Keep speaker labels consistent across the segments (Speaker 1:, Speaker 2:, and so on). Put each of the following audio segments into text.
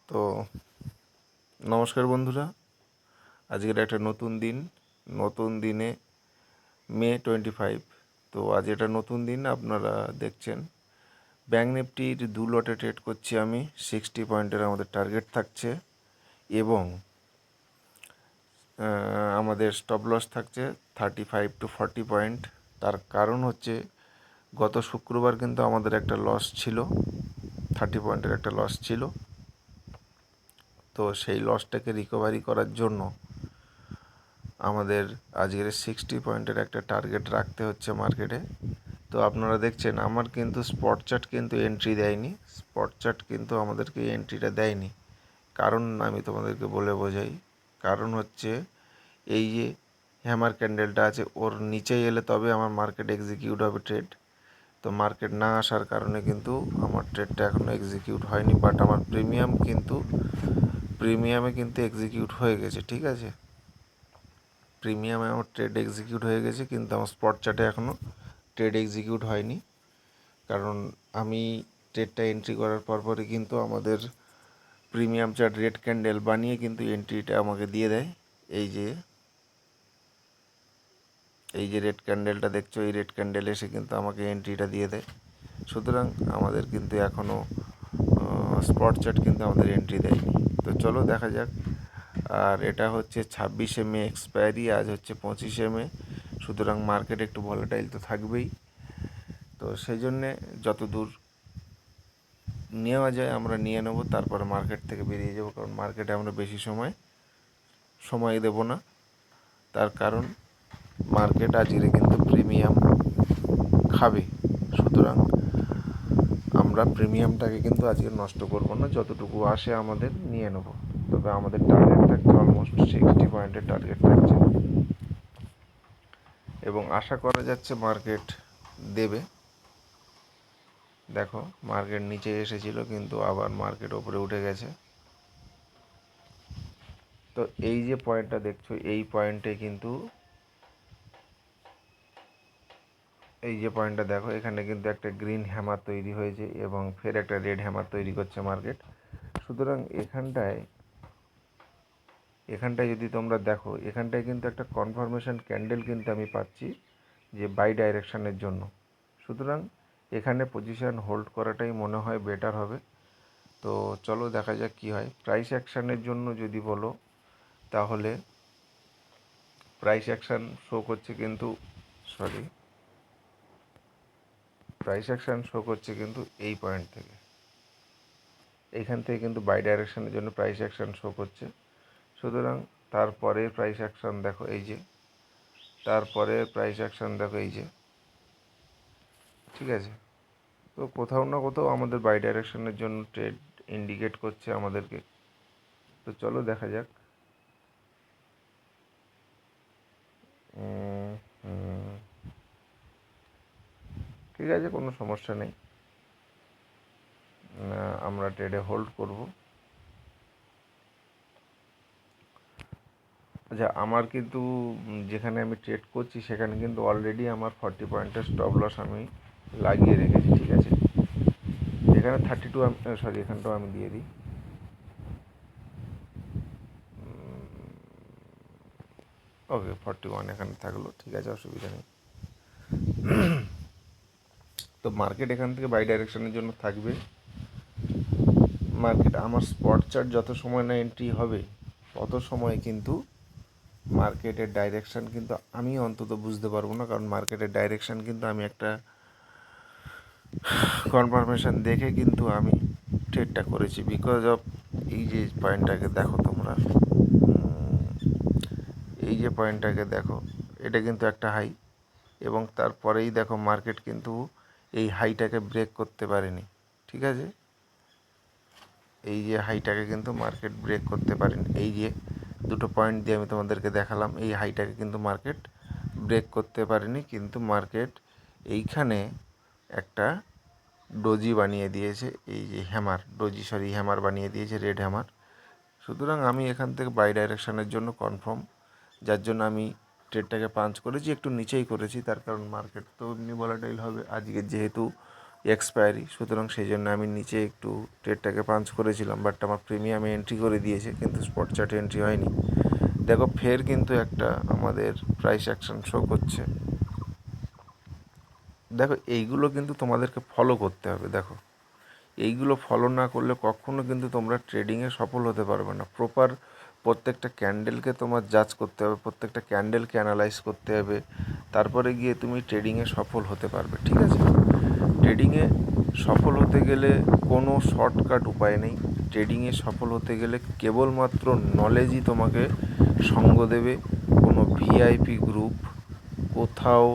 Speaker 1: তো নমস্কার বন্ধুরা, আজকের একটা নতুন দিনে মে 25। তো আজ এটা নতুন দিন, আপনারা দেখছেন ব্যাঙ্ক নিফটির 2 লটে ট্রেড করছি আমি। 60 পয়েন্টের আমাদের টার্গেট থাকছে এবং আমাদের স্টপ লস থাকছে 35 to 40 পয়েন্ট। তার কারণ হচ্ছে গত শুক্রবার কিন্তু আমাদের একটা লস ছিল, 30 পয়েন্টের একটা লস ছিল। তো সেই লসটাকে রিকভারি করার জন্য আমাদের আজকের 60 পয়েন্টের একটা টার্গেট রাখতে হচ্ছে মার্কেটে। তো আপনারা দেখছেন আমার কিন্তু স্পট চার্ট কিন্তু এন্ট্রি দেয়নি, স্পট চার্ট কিন্তু আমাদেরকে এন্ট্রিটা দেয়নি। কারণ আমি তোমাদেরকে বলে বোঝাই। কারণ হচ্ছে এই যে হ্যামার ক্যান্ডেলটা আছে, ওর নিচেই এলে তবে আমার মার্কেট এক্সিকিউট হবে ট্রেড। তো মার্কেট না আসার কারণে কিন্তু আমার ট্রেডটা এখনও এক্সিকিউট হয়নি, বাট আমার প্রিমিয়ামে কিন্তু এক্সিকিউট হয়ে গেছে। ঠিক আছে, প্রিমিয়ামে আমার ট্রেড এক্সিকিউট হয়ে গেছে, কিন্তু আমার স্পট চার্টে এখনও ট্রেড এক্সিকিউট হয়নি। কারণ আমি ট্রেডটা এন্ট্রি করার পরপরই কিন্তু আমাদের প্রিমিয়াম চার্ট রেড ক্যান্ডেল বানিয়ে কিন্তু এন্ট্রিটা আমাকে দিয়ে দেয়। এই যে রেড ক্যান্ডেলটা দেখছো, এই রেড ক্যান্ডেল এসে কিন্তু আমাকে এন্ট্রিটা দিয়ে দেয়। সুতরাং আমাদের কিন্তু এখনও স্পট চার্ট কিন্তু আমাদের এন্ট্রি দেয়নি। তো চলো দেখা যাক। আর এটা হচ্ছে 26শে মে এক্সপায়ারি, আজ হচ্ছে 25শে মে। সুতরাং মার্কেট একটু ভলাটাইল তো থাকবেই। তো সেই জন্যে যত দূর নেওয়া যায় আমরা নিয়ে নেব, তারপরে মার্কেট থেকে বেরিয়ে যাব। কারণ মার্কেটে আমরা বেশি সময় দেব না। তার কারণ মার্কেট আজকে কিন্তু প্রিমিয়াম খাবে। সুতরাং আমরা প্রিমিয়ামটাকে কিন্তু আজকে নষ্ট করব না, যতটুকু আসে আমাদের নিয়ে নেব। তবে আমাদের টার্গেট থাকছে অলমোস্ট 60 পয়েন্টের টার্গেট থাকছে এবং আশা করা যাচ্ছে মার্কেট দেবে। দেখো মার্কেট নিচে এসেছিল, কিন্তু আবার মার্কেট ওপরে উঠে গেছে। তো এই যে পয়েন্টটা দেখছো, এই যে পয়েন্টটা দেখো, এখানে কিন্তু একটা গ্রিন হ্যামার তৈরি হয়েছে এবং ফের একটা রেড হ্যামার তৈরি করছে মার্কেট। সুতরাং এখানটায় যদি তোমরা দেখো, এখানটায় কিন্তু একটা কনফার্মেশন ক্যান্ডেল কিন্তু আমি পাচ্ছি যে বাই ডাইরেকশানের জন্য। সুতরাং এখানে পজিশন হোল্ড করাটাই মনে হয় বেটার হবে। তো চলো দেখা যাক কী হয়। প্রাইস অ্যাকশানের জন্য যদি বলো, তাহলে প্রাইস অ্যাকশান শো করছে কিন্তু এই পয়েন্ট থেকে, এইখান থেকে কিন্তু বাই ডাইরেকশানের জন্য প্রাইস অ্যাকশান শো করছে। সুতরাং তারপরে প্রাইস অ্যাকশান দেখো এই যে, ঠিক আছে। তো কোথাও না কোথাও আমাদের বাই ডাইরেকশনের জন্য ট্রেড ইন্ডিকেট করছে আমাদেরকে। তো চলো দেখা যাক। ঠিক আছে, কোনো সমস্যা নেই, আমরা ট্রেডে হোল্ড করব। আচ্ছা, আমার কিন্তু যেখানে আমি ট্রেড করছি সেখানে কিন্তু অলরেডি আমার 40 পয়েন্টের স্টপ লস আমি লাগিয়ে রেখেছি। ঠিক আছে, এখানে 32 এখানটাও আমি দিয়ে দিই। ওকে, 41 এখানে থাকলো, ঠিক আছে, অসুবিধা নেই। তো মার্কেট এখান থেকে বাই ডাইরেকশনের জন্য থাকবে। মার্কেট আমার স্পট চার্ট যত সময় না এন্ট্রি হবে তত সময় কিন্তু মার্কেটের ডাইরেকশান কিন্তু আমি অন্তত বুঝতে পারবো না। কারণ মার্কেটের ডাইরেকশান কিন্তু আমি একটা কনফার্মেশন দেখে কিন্তু আমি ট্রেডটা করেছি। বিকজ অফ এই যে পয়েন্টটাকে দেখো তোমরা, এটা কিন্তু একটা হাই এবং তারপরেই দেখো মার্কেট কিন্তু এই হাইটাকে ব্রেক করতে পারেনি। ঠিক আছে, এই যে হাইটাকে কিন্তু মার্কেট ব্রেক করতে পারেনি। এই যে দুটো পয়েন্ট দিয়ে আমি তোমাদেরকে দেখালাম, এই হাইটাকে কিন্তু মার্কেট ব্রেক করতে পারেনি, কিন্তু মার্কেট এইখানে একটা ডোজি বানিয়ে দিয়েছে, এই যে হ্যামার বানিয়ে দিয়েছে, রেড হ্যামার। সুতরাং আমি এখান থেকে বাই ডাইরেকশানের জন্য কনফার্ম, যার জন্য আমি ট্রেডটাকে পাঞ্চ করেছি, একটু নিচেই করেছি। তার কারণ মার্কেট তো এমনি ভলাটাইল হবে। আজকে যেহেতু এক্সপায়ারি, সুতরাং সেই জন্য আমি নিচে একটু ট্রেডটাকে পাঞ্চ করেছিলাম, বাট আমার প্রিমিয়ামে এন্ট্রি করে দিয়েছে, কিন্তু স্পট চার্টে এন্ট্রি হয়নি। দেখো ফের কিন্তু একটা আমাদের প্রাইস অ্যাকশন শো করছে। দেখো এইগুলো কিন্তু তোমাদেরকে ফলো করতে হবে। দেখো এইগুলো ফলো না করলে কখনো কিন্তু তোমরা ট্রেডিংয়ে সফল হতে পারবে না। প্রপার প্রত্যেকটা ক্যান্ডেলকে তোমার জাজ করতে হবে, প্রত্যেকটা ক্যান্ডেলকে অ্যানালাইজ করতে হবে, তারপরে গিয়ে তুমি ট্রেডিংয়ে সফল হতে পারবে। ঠিক আছে? ট্রেডিংয়ে সফল হতে গেলে কোনো শর্টকাট উপায় নেই। ট্রেডিংয়ে সফল হতে গেলে কেবলমাত্র নলেজই তোমাকে সঙ্গ দেবে। কোনো ভিআইপি গ্রুপ, কোথাও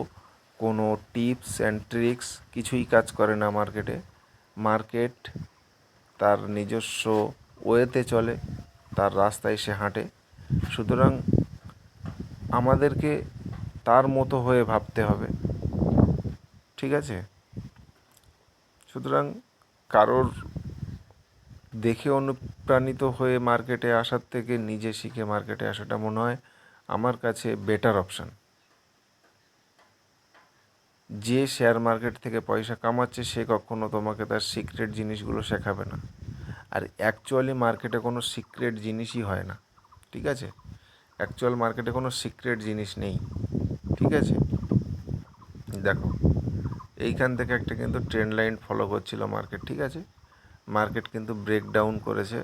Speaker 1: কোনো টিপস অ্যান্ড ট্রিক্স কিছুই কাজ করে না মার্কেটে। মার্কেট তার নিজস্ব ওয়েতে চলে, তার রাস্তায় সে হাঁটে। সুতরাং আমাদেরকে তার মতো হয়ে ভাবতে হবে। ঠিক আছে? সুতরাং কারোর দেখে অনুপ্রাণিত হয়ে মার্কেটে আসার থেকে নিজে শিখে মার্কেটে আসাটা মনে হয় আমার কাছে বেটার অপশান। যে শেয়ার মার্কেট থেকে পয়সা কামাচ্ছে সে কখনো তোমাকে তার সিক্রেট জিনিসগুলো শেখাবে না। আর অ্যাকচুয়ালি মার্কেটে কোনো সিক্রেট জিনিসই হয় না। ঠিক আছে? অ্যাকচুয়াল মার্কেটে কোনো সিক্রেট জিনিস নেই। ঠিক আছে? দেখো এইখান থেকে একটা কিন্তু ট্রেন্ড লাইন ফলো করছিল মার্কেট। ঠিক আছে? মার্কেট কিন্তু ব্রেকডাউন করেছে,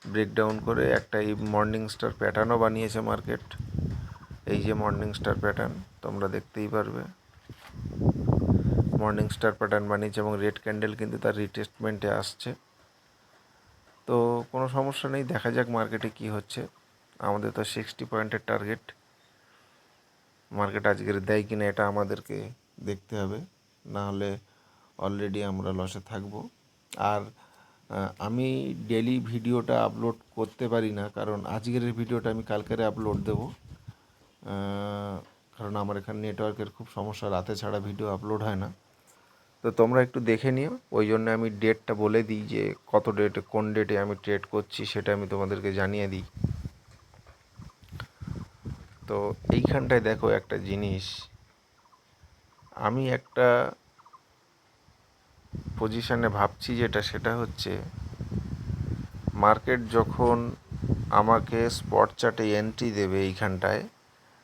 Speaker 1: ব্রেকডাউন করে একটা এই মর্নিং স্টার প্যাটার্নও বানিয়েছে মার্কেট। এই যে মর্নিং স্টার প্যাটার্ন তোমরা দেখতেই পারবে, মর্নিং স্টার প্যাটার্ন বানিয়েছে এবং রেড ক্যান্ডেল কিন্তু তার রিটেস্টমেন্টে আসছে। তো কোনো সমস্যা নেই, দেখা যাক মার্কেটে কি হচ্ছে। আমাদের তো 60 পয়েন্টের টার্গেট, মার্কেট আজকের দেয় কিনা এটা আমাদেরকে দেখতে হবে, না হলে অলরেডি আমরা লসে থাকব। আর আমি ডেলি ভিডিওটা আপলোড করতে পারি না, কারণ আজকের ভিডিওটা আমি কালকেরে আপলোড দেব, কারণ আমার এখানে নেটওয়ার্কের খুব সমস্যা, রাতে ছাড়া ভিডিও আপলোড হয় না। তো তোমরা একটু দেখে নিও, ওই জন্য আমি ডেটটা বলে দিই যে কত ডেটে কোন ডেটে আমি ট্রেড করছি সেটা আমি তোমাদেরকে জানিয়ে দিই। তো এইখানটায় দেখো একটা জিনিস, আমি একটা পজিশানে ভাবছি যেটা, সেটা হচ্ছে মার্কেট যখন আমাকে স্পট চার্টে এন্ট্রি দেবে এইখানটায়,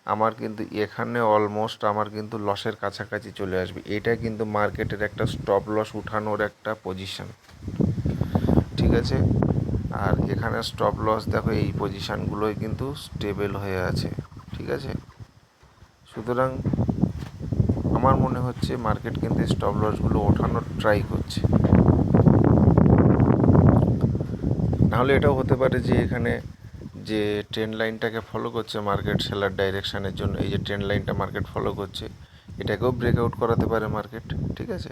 Speaker 1: আমার কিন্তু এখানে অলমোস্ট আমার কিন্তু লসের কাছাকাছি চলে আসবে। এটা কিন্তু মার্কেটের একটা স্টপ লস উঠানোর একটা পজিশান। ঠিক আছে? আর এখানে স্টপ লস দেখো এই পজিশানগুলোই কিন্তু স্টেবল হয়ে আছে। ঠিক আছে? সুতরাং আমার মনে হচ্ছে মার্কেট কিন্তু স্টপ লসগুলো ওঠানোর ট্রাই করছে। নাহলে এটাও হতে পারে যে এখানে যে ট্রেন্ড লাইনটাকে ফলো করছে মার্কেট সেলার ডাইরেকশানের জন্য, এই যে ট্রেন্ড লাইনটা মার্কেট ফলো করছে, এটাকেও ব্রেকআউট করাতে পারে মার্কেট। ঠিক আছে?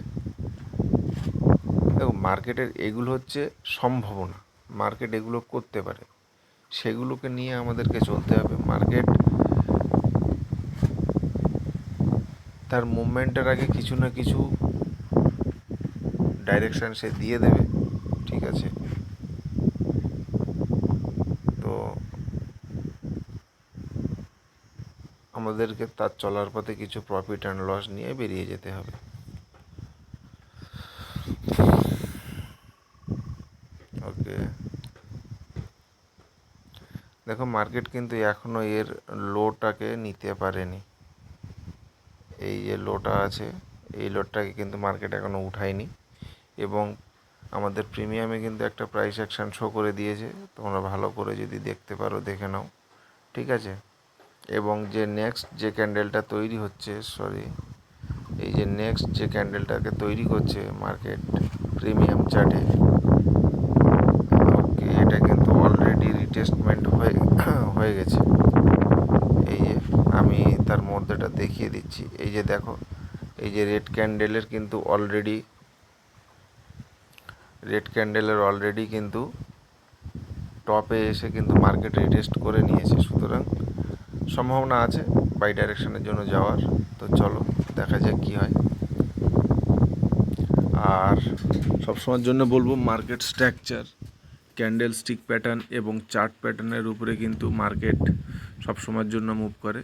Speaker 1: দেখো মার্কেটের এগুলো হচ্ছে সম্ভাবনা, মার্কেট এগুলো করতে পারে, সেগুলোকে নিয়ে আমাদেরকে চলতে হবে। মার্কেট তার মুভমেন্টের আগে কিছু না কিছু ডাইরেকশান সে দিয়ে দেবে। ঠিক আছে? তো আমাদেরকে তার চলার পথে কিছু প্রফিট অ্যান্ড লস নিয়ে বেরিয়ে যেতে হবে। ওকে, দেখো মার্কেট কিন্তু এখনও এর লোটাকে নিতে পারেনি। এই যে লোটা আছে, এই লোডটাকে কিন্তু মার্কেট এখনও উঠায়নি, এবং আমাদের প্রিমিয়ামে কিন্তু একটা প্রাইস অ্যাকশান শো করে দিয়েছে। তোমরা ভালো করে যদি দেখতে পারো দেখে নাও। ঠিক আছে? এবং যে নেক্সট যে ক্যান্ডেলটা তৈরি হচ্ছে, এই যে নেক্সট যে ক্যান্ডেলটাকে তৈরি করছে মার্কেট প্রিমিয়াম চার্টে, ওকে, এটা কিন্তু অলরেডি রিটেস্টমেন্ট হয়ে গেছে। এই যে আমি তার মধ্যেটা দেখিয়ে দিচ্ছি, এই যে দেখো, এই যে রেড ক্যান্ডেলের অলরেডি কিন্তু টপে এসে কিন্তু মার্কেট রিটেস্ট করে নিয়েছে। সুতরাং সম্ভাবনা আছে বাই ডাইরেকশনের জন্য যাওয়ার। তো চলো দেখা যাক কী হয়। আর সবসময়ের জন্য বলবো market structure, candle stick pattern এবং চার্ট প্যাটার্নের উপরে কিন্তু মার্কেট সবসময়ের জন্য মুভ করে।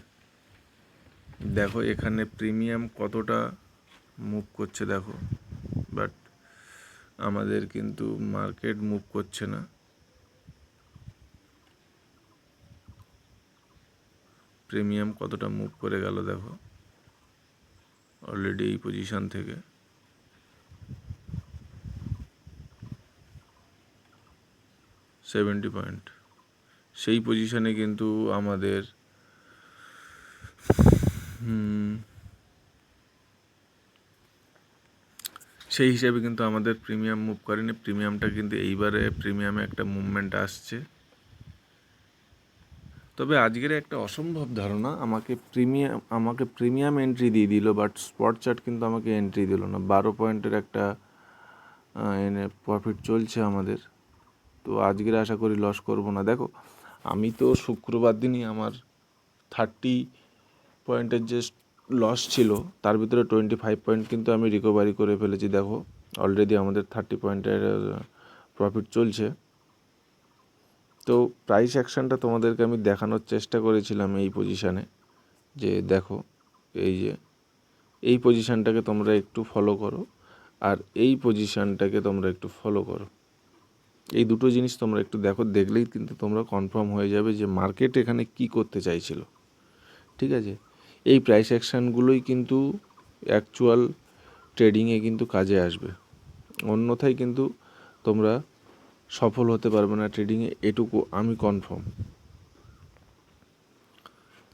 Speaker 1: দেখো এখানে প্রিমিয়াম কতটা মুভ করছে দেখো, বাট আমাদের কিন্তু মার্কেট মুভ করছে না। প্রিমিয়াম কতটা মুভ করে গেল দেখো, অলরেডি এই পজিশন থেকে $70 পয়েন্ট, সেই পজিশনে কিন্তু আমাদের সেই হিসাবে কিন্তু আমাদের প্রিমিয়াম মুভ করেনি। প্রিমিয়ামটা কিন্তু এইবারে প্রিমিয়ামে একটা মুভমেন্ট আসছে। তবে আজকের একটা অসম্ভব ধারণা, আমাকে প্রিমিয়াম এন্ট্রি দিয়ে দিল, বাট স্পট চার্ট কিন্তু আমাকে এন্ট্রি দিল না। 12 পয়েন্টের একটা প্রফিট চলছে আমাদের। তো আজকের আশা করি লস করব না। দেখো, আমি তো শুক্রবার দিনই আমার 30 পয়েন্টের যে লস ছিল তার ভিতরে 25 পয়েন্ট কিন্তু আমি রিকভারি করে ফেলেছি। দেখো, অলরেডি আমাদের 30 পয়েন্টের প্রফিট চলছে। তো প্রাইস অ্যাকশানটা তোমাদেরকে আমি দেখানোর চেষ্টা করেছিলাম এই পজিশানে, যে দেখো এই পজিশানটাকে তোমরা একটু ফলো করো, আর এই পজিশানটাকে তোমরা একটু ফলো করো। এই দুটো জিনিস তোমরা একটু দেখো, দেখলেই কিন্তু তোমরা কনফার্ম হয়ে যাবে যে মার্কেট এখানে কি করতে চাইছিল। ঠিক আছে, এই প্রাইস অ্যাকশানগুলোই কিন্তু অ্যাকচুয়াল ট্রেডিংয়ে কিন্তু কাজে আসবে, অন্যথায় কিন্তু তোমরা সফল হতে পারবে না ট্রেডিংয়ে, এটুকু আমি কনফার্ম।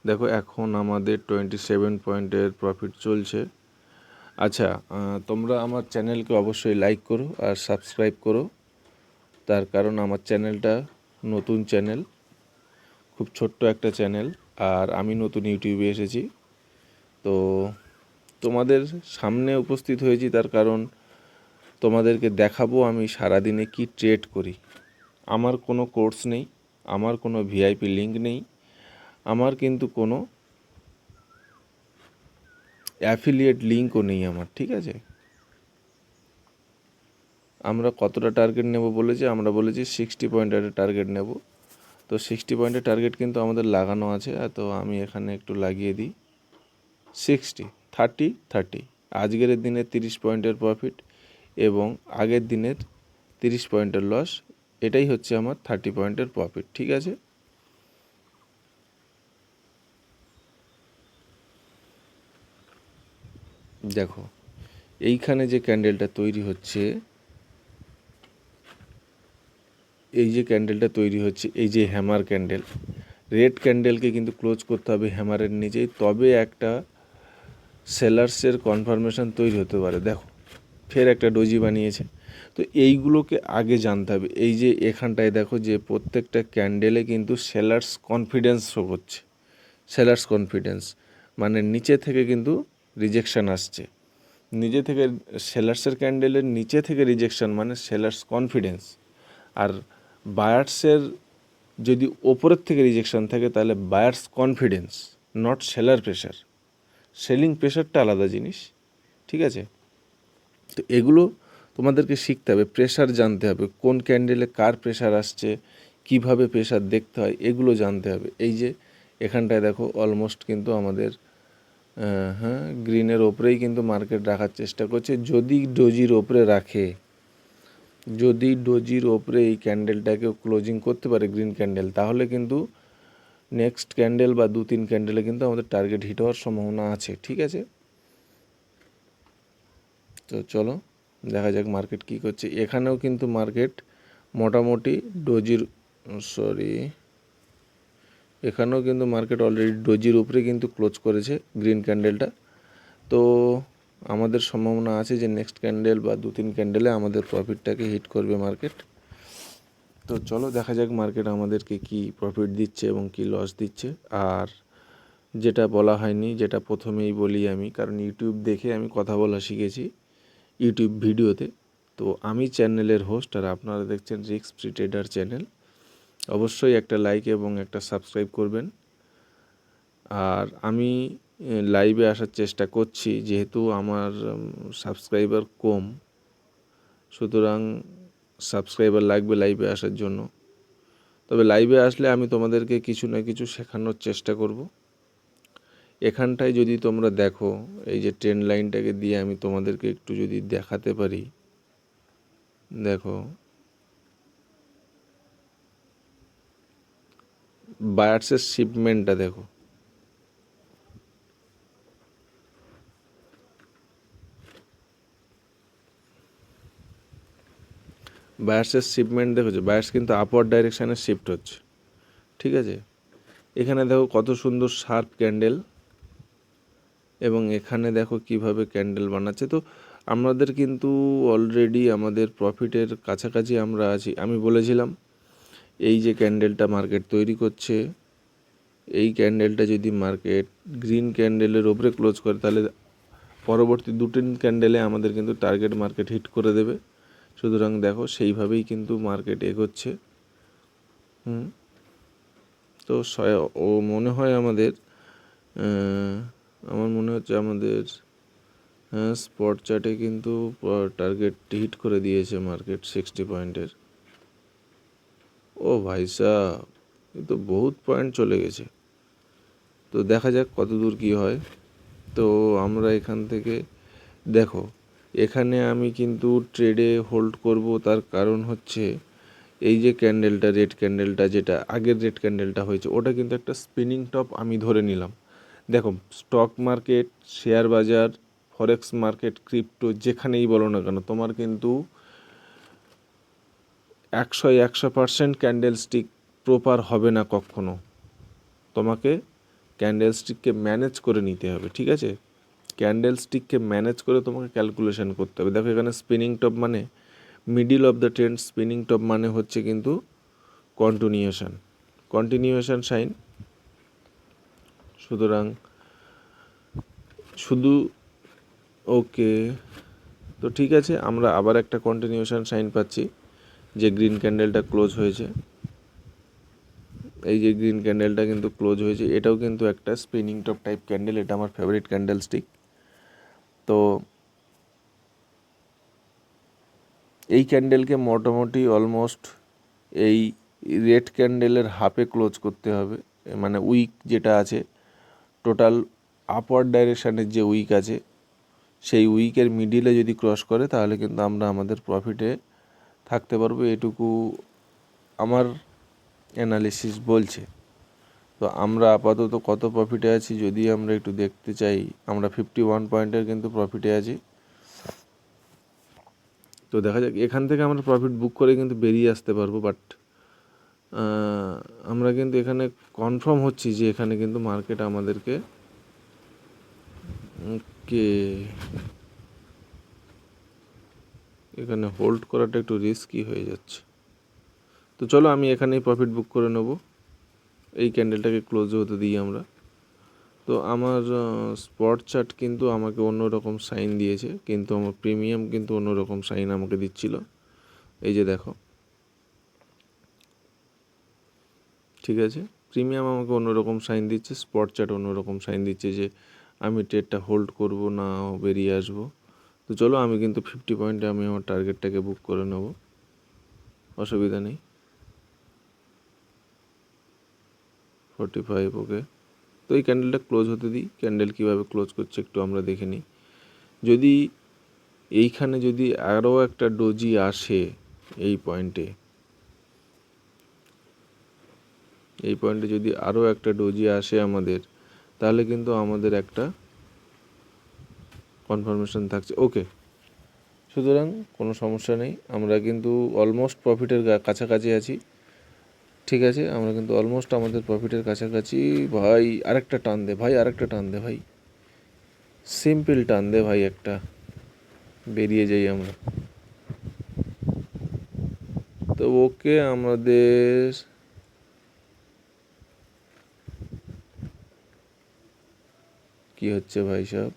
Speaker 1: দেখো, এখন আমাদের 27 পয়েন্টের প্রফিট চলছে। আচ্ছা, তোমরা আমার চ্যানেলকে অবশ্যই লাইক করো আর সাবস্ক্রাইব করো, তার কারণ আমার চ্যানেলটা নতুন চ্যানেল, খুব ছোট্ট একটা চ্যানেল, আর আমি নতুন ইউটিউবে এসেছি। তো তোমাদের সামনে উপস্থিত হয়েছি তার কারণ তোমাদেরকে দেখাবো আমি সারাদিনে কি ট্রেড করি। আমার কোনো কোর্স নেই, আমার কোনো ভিআইপি লিঙ্ক নেই, আমার কিন্তু কোনো অ্যাফিলিয়েট লিঙ্কও নেই আমার। ঠিক আছে, আমরা কতটা টার্গেট নেব বলেছি, আমরা বলেছি 60 পয়েন্টের টার্গেট নেব। তো 60 পয়েন্টের টার্গেট কিন্তু আমাদের লাগানো আছে। তো আমি এখানে একটু লাগিয়ে দিই 60, 30, 30। আজকের দিনে 30 পয়েন্টের প্রফিট এবং আগের দিনের 30 পয়েন্টের লস, এটাই হচ্ছে আমার 30 পয়েন্টের প্রফিট। ঠিক আছে, দেখো এইখানে যে ক্যান্ডেলটা তৈরি হচ্ছে, এই যে ক্যান্ডেলটা তৈরি হচ্ছে, এই যে হ্যামার ক্যান্ডেল, রেড ক্যান্ডেলকে কিন্তু ক্লোজ করতে হবে হ্যামারের নিচেই, তবে একটা সেলার্সের কনফার্মেশন তৈরি হতে পারে। দেখো, ফের একটা ডোজি বানিয়েছে। তো এইগুলোকে আগে জানতে হবে। এই যে এখানটায় দেখো যে প্রত্যেকটা ক্যান্ডেলে কিন্তু সেলার্স কনফিডেন্স শো করছে। সেলার্স কনফিডেন্স মানে নিচে থেকে কিন্তু রিজেকশান আসছে, নিজে থেকে সেলার্সের ক্যান্ডেলের নিচে থেকে রিজেকশান মানে সেলার্স কনফিডেন্স। আর বায়ার্সের যদি ওপরের থেকে রিজেকশান থাকে তাহলে buyers confidence, not seller pressure. Selling প্রেশারটা আলাদা জিনিস। ঠিক আছে, তো এগুলো তোমাদেরকে শিখতে হবে, প্রেশার জানতে হবে, কোন ক্যান্ডেলে কার প্রেশার আসছে, কিভাবে প্রেশার দেখতে হয়, এগুলো জানতে হবে। এই যে এখানটায় দেখো অলমোস্ট কিন্তু আমাদের গ্রিনের ওপরেই কিন্তু মার্কেট রাখার চেষ্টা করছে। যদি ডোজির ওপরে রাখে, যদি ডোজির ওপরে এই ক্যান্ডেলটাকে ক্লোজিং করতে পারে গ্রিন ক্যান্ডেল, তাহলে কিন্তু নেক্সট ক্যান্ডেল বা 2-3 ক্যান্ডেলে কিন্তু আমাদের টার্গেট হিট হওয়ার সম্ভাবনা আছে। ঠিক আছে, তো চলো দেখা যাক মার্কেট কী করছে। এখানেও কিন্তু মার্কেট মোটামুটি এখানেও কিন্তু মার্কেট অলরেডি ডোজির উপরে কিন্তু ক্লোজ করেছে গ্রিন ক্যান্ডেলটা। তো আমাদের সম্ভাবনা আছে যে নেক্সট ক্যান্ডেল বা 2-3 ক্যান্ডেলে আমাদের প্রফিটটাকে হিট করবে মার্কেট। তো চলো দেখা যাক মার্কেট আমাদেরকে কি প্রফিট দিচ্ছে এবং কি লস দিচ্ছে। আর যেটা বলা হয়নি, যেটা প্রথমেই বলি আমি, কারণ ইউটিউব দেখে আমি কথা বলা শিখেছি ইউটিউব ভিডিওতে। তো আমি চ্যানেলের হোস্ট আর আপনারা দেখছেন রিস্ক ফ্রি ট্রেডার চ্যানেল। অবশ্যই একটা লাইক এবং একটা সাবস্ক্রাইব করবেন। আর আমি লাইভে আসার চেষ্টা করছি, যেহেতু আমার সাবস্ক্রাইবার কম, সুতরাং সাবস্ক্রাইবার লাগবে লাইভে আসার জন্য। তবে লাইভে আসলে আমি তোমাদেরকে কিছু না কিছু শেখানোর চেষ্টা করব। এখানটায় যদি তোমরা দেখো, এই যে ট্রেন্ড লাইনটাকে দিয়ে আমি তোমাদেরকে একটু যদি দেখাতে পারি, দেখো বায়ার্সের শিপমেন্টটা দেখো, বায়ার্সের শিপমেন্ট দেখেছো, বায়ার্স কিন্তু আপওয়ার্ড ডাইরেকশানে শিফট হচ্ছে, ঠিক আছে। এখানে দেখো কত সুন্দর শার্প ক্যান্ডেল, এবং এখানে দেখো কিভাবে ক্যান্ডেল বানাচ্ছে। তো আমাদের কিন্তু অলরেডি আমাদের প্রফিটের কাছাকাছি আমরা আছি। আমি বলেছিলাম এই যে ক্যান্ডেলটা মার্কেট তৈরি করছে, এই ক্যান্ডেলটা যদি মার্কেট গ্রিন ক্যান্ডেলের ওপরে ক্লোজ করে, তাহলে পরবর্তী 2-3 ক্যান্ডেলে আমাদের কিন্তু টার্গেট মার্কেট হিট করে দেবে। সুতরাং দেখো সেইভাবেই কিন্তু মার্কেট এগোচ্ছে। তো ও মনে হয় আমাদের, আমার মনে হচ্ছে আমাদের স্পট চার্টে কিন্তু টার্গেট হিট করে দিয়েছে মার্কেট 60 পয়েন্টের। ও ভাই সাহ, এ তো বহুত পয়েন্ট চলে গেছে। তো দেখা যাক কত দূর কী হয়। তো আমরা এখান থেকে দেখো, এখানে আমি কিন্তু ট্রেডে হোল্ড করব, তার কারণ হচ্ছে এই যে ক্যান্ডেলটা, রেড ক্যান্ডেলটা, যেটা আগের রেড ক্যান্ডেলটা হয়েছে, ওটা কিন্তু একটা স্পিনিং টপ আমি ধরে নিলাম। দেখো স্টক মার্কেট, শেয়ার বাজার, ফরেক্স মার্কেট, ক্রিপ্টো, যেখানেই বলো না কেন, তোমার কিন্তু 100% ক্যান্ডেল স্টিক প্রপার হবে না কখনো। তোমাকে ক্যান্ডেল স্টিককে ম্যানেজ করে নিতে হবে, ঠিক আছে। ক্যান্ডেল স্টিককে ম্যানেজ করে তোমাকে ক্যালকুলেশন করতে হবে। দেখো এখানে স্পিনিং টপ মানে middle of the trend, spinning top মানে হচ্ছে কিন্তু কন্টিনিউয়েশন সাইন। সুতরাং শুধু ওকে, তো ঠিক আছে, আমরা আবার একটা কন্টিনিউয়েশন সাইন পাচ্ছি যে গ্রিন ক্যান্ডেলটা ক্লোজ হয়েছে। এই যে গ্রিন ক্যান্ডেলটা কিন্তু ক্লোজ হয়েছে, এটাও কিন্তু একটা স্পিনিং টপ টাইপ ক্যান্ডেল, এটা আমার ফেভারিট ক্যান্ডেল স্টিক। তো এই ক্যান্ডেলকে মোটামুটি অলমোস্ট এই রেড ক্যান্ডেলের হাফে ক্লোজ করতে হবে, মানে উইক যেটা আছে, টোটাল আপওয়ার্ড ডাইরেকশানের যে উইক আছে, সেই উইকের মিডিলে যদি ক্রস করে, তাহলে কিন্তু আমরা আমাদের প্রফিটে থাকতে পারবো, এটুকু আমার অ্যানালিসিস বলছে। তো আমরা আপাতত কত প্রফিটে আছি যদি আমরা একটু দেখতে চাই, আমরা 51 পয়েন্টের কিন্তু প্রফিটে আছি। তো দেখা যাক, এখান থেকে আমরা প্রফিট বুক করে কিন্তু বেরিয়ে আসতে পারবো, বাট আমরা কিন্তু এখানে কনফার্ম হচ্ছি যে এখানে কিন্তু মার্কেট আমাদেরকে এখানে হোল্ড করাটা একটু রিস্কি হয়ে যাচ্ছে। তো চলো আমি এখানেই প্রফিট বুক করে নেব, এই ক্যান্ডেলটাকে ক্লোজ হতে দিই আমরা। তো আমার স্পট চার্ট কিন্তু আমাকে অন্যরকম সাইন দিয়েছে, কিন্তু আমার প্রিমিয়াম কিন্তু অন্যরকম সাইন আমাকে দিচ্ছিল। এই যে দেখো, ঠিক আছে, প্রিমিয়াম আমাকে অন্যরকম সাইন দিচ্ছে, স্পট চার্ট অন্যরকম সাইন দিচ্ছে যে আমি ট্রেডটা হোল্ড করব না বেরিয়ে আসব। তো চলো আমি কিন্তু 50 পয়েন্টে আমি আমার টার্গেটটাকে বুক করে নেব, অসুবিধা নেই। 45, ওকে। তো এই ক্যান্ডেলটা ক্লোজ হতে দিই, ক্যান্ডেল কীভাবে ক্লোজ করছে একটু আমরা দেখে নিই। যদি এইখানে যদি আরও একটা ডোজি আসে এই পয়েন্টে, যদি আরও একটা ডোজি আসে আমাদের, তাহলে কিন্তু আমাদের একটা কনফার্মেশন থাকছে, ওকে। সুতরাং কোনো সমস্যা নেই, আমরা কিন্তু অলমোস্ট প্রফিটের কাছাকাছি আছি, ঠিক আছে। আমরা কিন্তু অলমোস্ট আমাদের প্রফিটের কাছাকাছি। ভাই আরেকটা টান দে ভাই, আরেকটা টান দে ভাই, সিম্পল টান দে ভাই, একটা বেরিয়ে যাই আমরা। তো ওকে, আমাদের কি হচ্ছে ভাই সাহেব?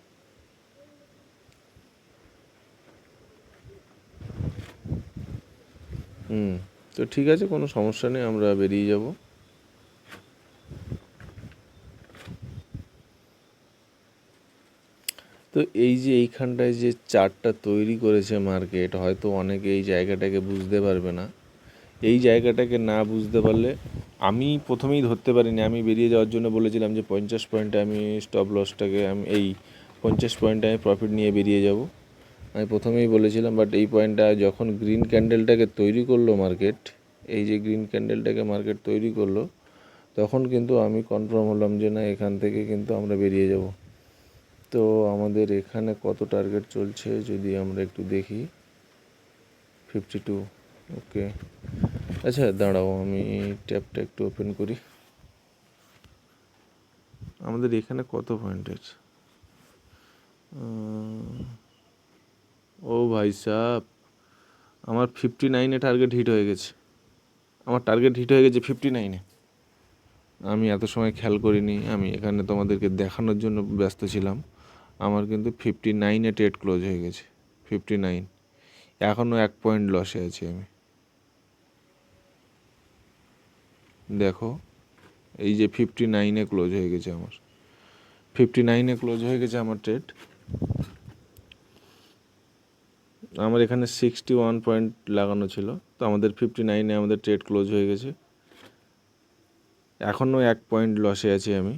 Speaker 1: তো ঠিক আছে, কোনো সমস্যা নেই, আমরা বেরিয়ে যাব। তো এই যে এইখানটায় যে চার্টটা তৈরি করেছে মার্কেট, হয়তো অনেকে এই জায়গাটাকে বুঝতে পারবে না। এই জায়গাটাকে না বুঝতে পারলে, আমি প্রথমেই ধরতে পারিনি, আমি বেরিয়ে যাওয়ার জন্য বলেছিলাম যে 50 পয়েন্টে আমি স্টপ লসটাকে, আমি এই 50 পয়েন্টে আমি প্রফিট নিয়ে বেরিয়ে যাব। আমি প্রথমেই বলেছিলাম, বাট এই পয়েন্টটা যখন গ্রিন ক্যান্ডেলটাকে তৈরি করলো মার্কেট, এই যে গ্রিন ক্যান্ডেলটাকে মার্কেট তৈরি করলো, তখন কিন্তু আমি কনফার্ম হলাম যে না, এখান থেকে কিন্তু আমরা বেরিয়ে যাব। তো আমাদের এখানে কত টার্গেট চলছে যদি আমরা একটু দেখি, 52। ওকে, আচ্ছা দাঁড়াও, আমি ট্যাবটা একটু ওপেন করি। আমাদের এখানে কত পয়েন্ট আছে? ও ভাই সাব, আমার 59-এ টার্গেট হিট হয়ে গেছে। আমার টার্গেট হিট হয়ে গেছে 59-এ। আমি এত সময় খেয়াল করিনি, আমি এখানে তোমাদেরকে দেখানোর জন্য ব্যস্ত ছিলাম। আমার কিন্তু 59-এ ট্রেড ক্লোজ হয়ে গেছে। 59, এখনও 1 পয়েন্ট লসে আছি আমি। দেখো, এই যে 59-এ ক্লোজ হয়ে গেছে আমার, 59-এ ক্লোজ হয়ে গেছে আমার ট্রেড। আমার এখানে 61 পয়েন্ট লাগানো ছিল, তো আমাদের 59-এ আমাদের ট্রেড ক্লোজ হয়ে গেছে। এখনও 1 পয়েন্ট লসে আছি আমি।